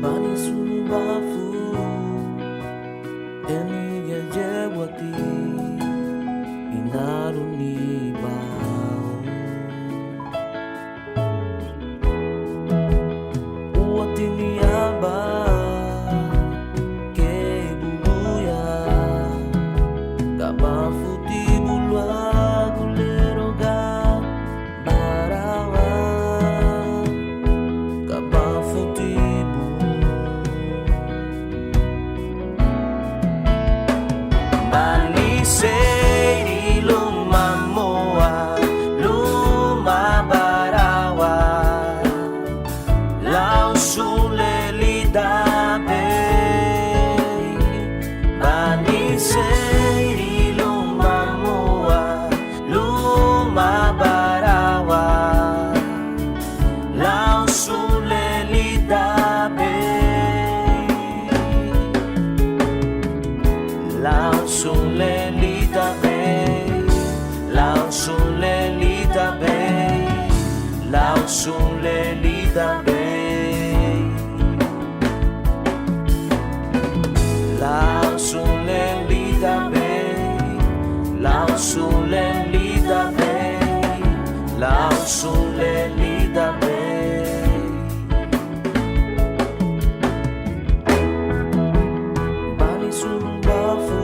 Bani Subafu Eni Yewati Inaruni Bao Uwatini Aba Kebubuya Kabafuti Bulwa Guleroga Barawa Kabafuti Sei lumamoa, lumabarawa, lau sulelida be. Bani sei lumamoa, lumabarawa, lau sulelida be. Lau sulelida be. Lao Sulelida Bay, Lao Sulelida Bay, Lao Sulelida Bay, Lao Sulelida Bay, Lao Sulelida Bay. Bani Subafu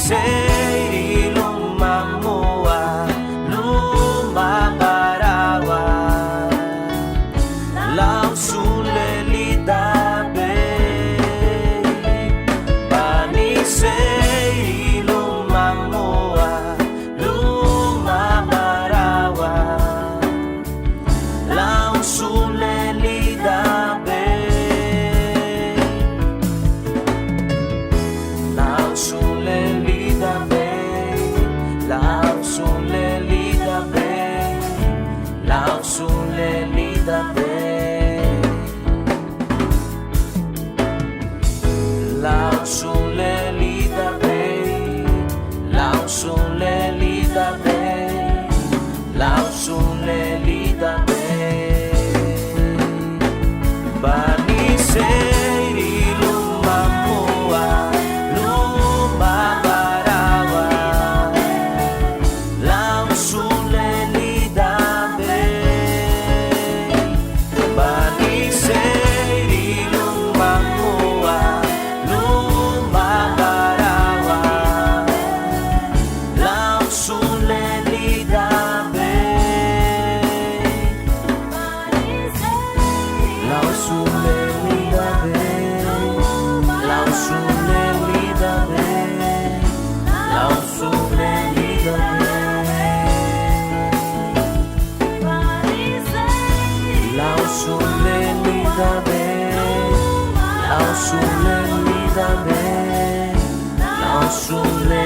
Sei lumamoa, lumabarawa, lau sulelida be. Bani sei lumamoa, lumabarawa, lau sulelida be. Lau sulelida Lao Sulelida Bay, Lao Sulelida Bay, Lao Sulelida Bay, Lao Sulelida Bay, Lao Sulelida Bay. Bani sei lumamoa, lumabarawa, Lao Sulelida Bay. Bani sei lumamoa, lumabarawa, Lao Sulelida Bay. Lao Sulelida Bay, Lao Sulelida Bay, Lao Sulelida Bay, Lao Sulelida Bay, Lao Sulelida Bay, Lao Sulelida Bay.